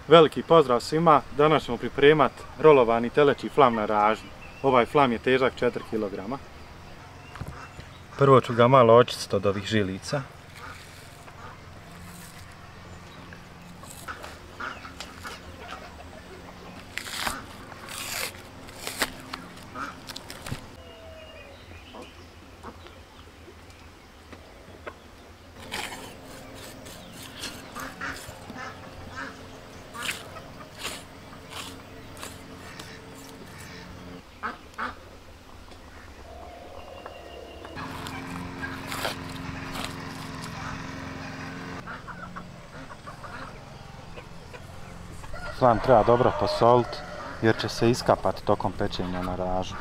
Veliki pozdrav svima, danas ćemo pripremati rolovani teleći flam na ražnju. Ovaj flam je težak 4 kg. Prvo ću ga malo očistiti od ovih žilica. Flam treba dobro posoliti jer će se iskapati tokom pečenja na ražnju.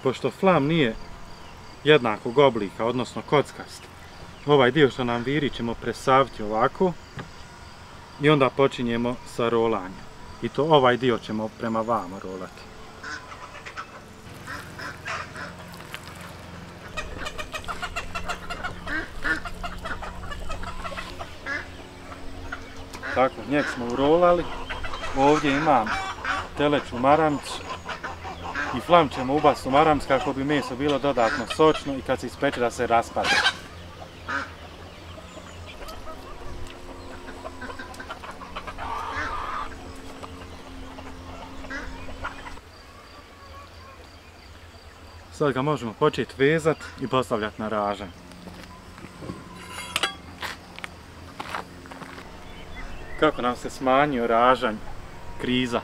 Pošto flam nije jednakog oblika, odnosno kockast, ovaj dio što nam viri ćemo presaviti ovako i onda počinjemo sa rolanjem. I to ovaj dio ćemo prema vamo rolati. Tako, njeg smo urolali. Ovdje imam teleću maramcu i flam ćemo ubaciti u maramc kako bi meso bilo dodatno sočno i kad se ispeče da se raspada. Sad ga možemo početi vezati i postavljati na ražanj. Kako nam se smanjio ražanj, kriza.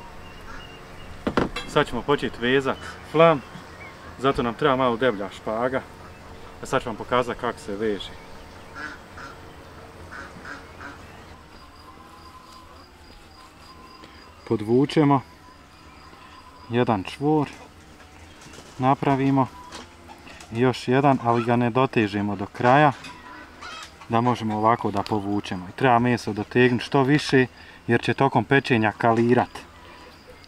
Sad ćemo početi vezati flam, zato nam treba malo deblja špaga. A sad ću vam pokazati kako se veže. Podvučemo jedan čvor. Napravimo još jedan, ali ga ne dotežemo do kraja da možemo ovako da povučemo. I treba meso dotegnuti što više jer će tokom pečenja kalirati.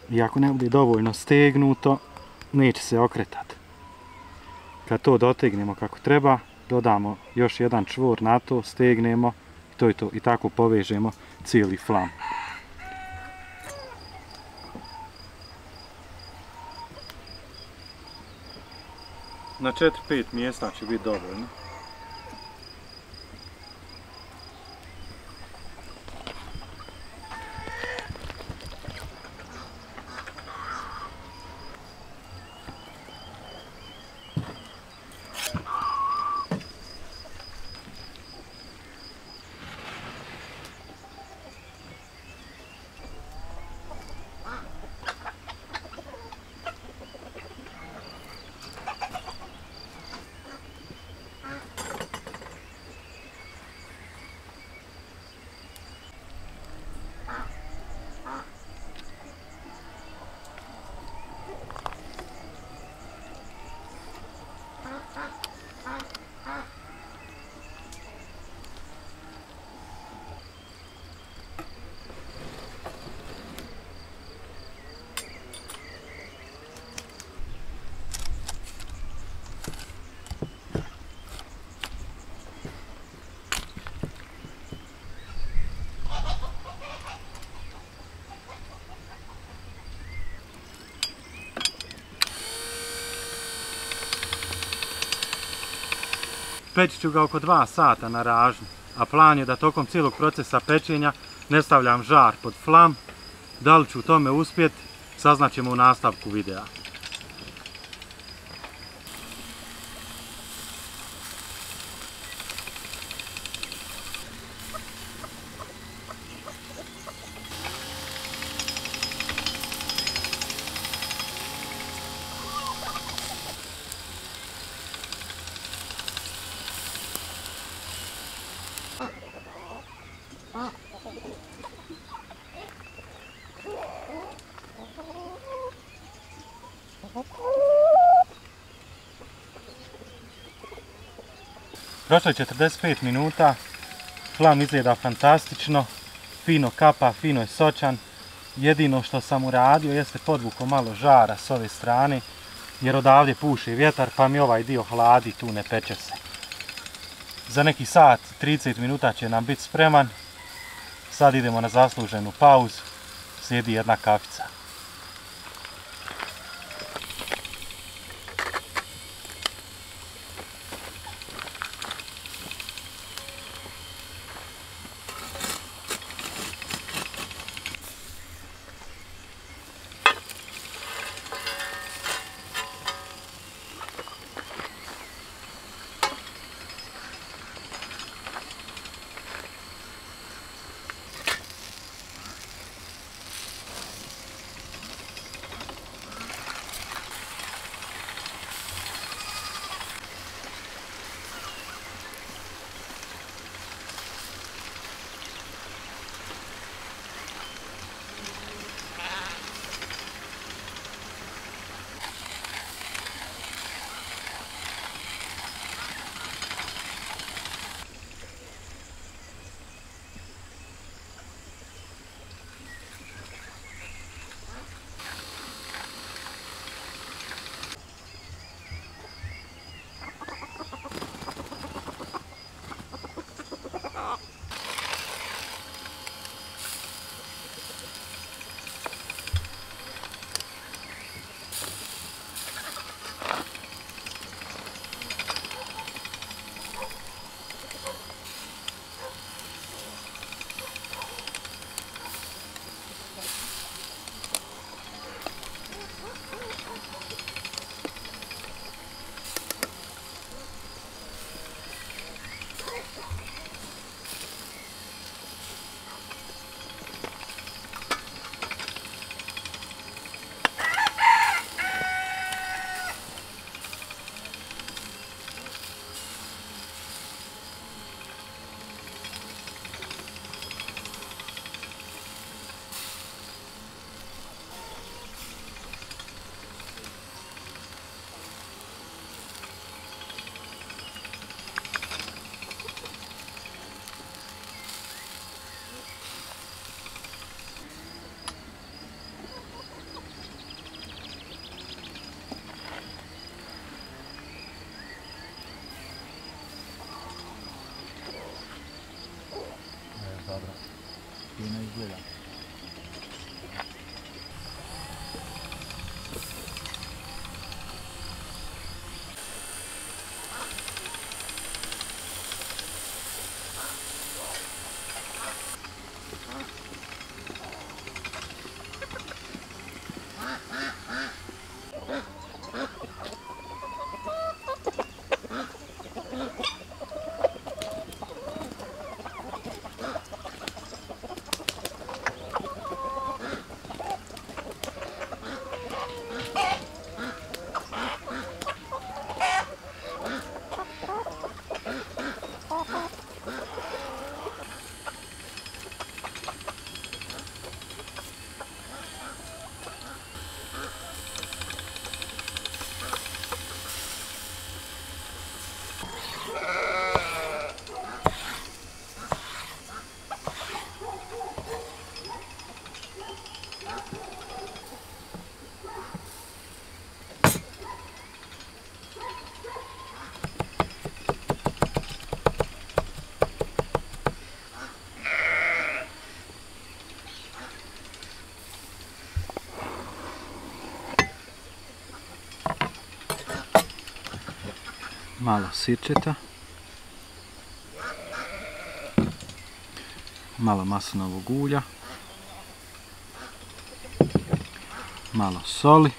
I ako ne bude dovoljno stegnuto, neće se okretati. Kad to dotegnemo kako treba, dodamo još jedan čvor na to, stegnemo i to je to. I tako povežemo cijeli flam. Na 4-5 mjesta će biti dovoljno. Peći ću ga oko 2 sata na ražnju, a plan je da tokom cijelog procesa pečenja ne stavljam žar pod flam. Da li ću u tome uspjeti, saznaćemo u nastavku videa. Prošlo je 45 minuta, flam izgleda fantastično, fino kapa, fino je sočan. Jedino što sam uradio jeste podvukao malo žara s ove strane, jer odavdje puše vjetar pa mi ovaj dio hladi, tu ne peče se. Za neki sat, 30 minuta će nam biti spreman. Sad idemo na zasluženu pauzu, slijedi jedna kafica. Dobro, fino izgleda. Malo sirčeta, malo maslinovog ulja, malo soli,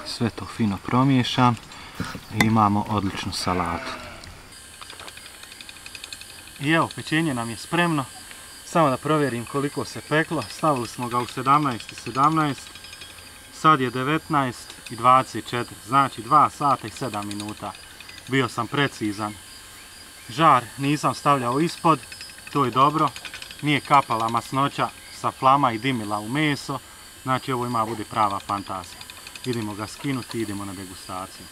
sve to fino promiješam i imamo odličnu salatu. I evo, pečenje nam je spremno, samo da provjerim koliko se peklo, stavili smo ga u 17:17, sad je 19:24, znači 2 sata i 7 minuta. Bio sam precizan. Žar nisam stavljao ispod, to je dobro. Nije kapala masnoća sa flama i dimila u meso. Znači ovo ima bude prava fantazija. Idemo ga skinuti i idemo na degustaciju.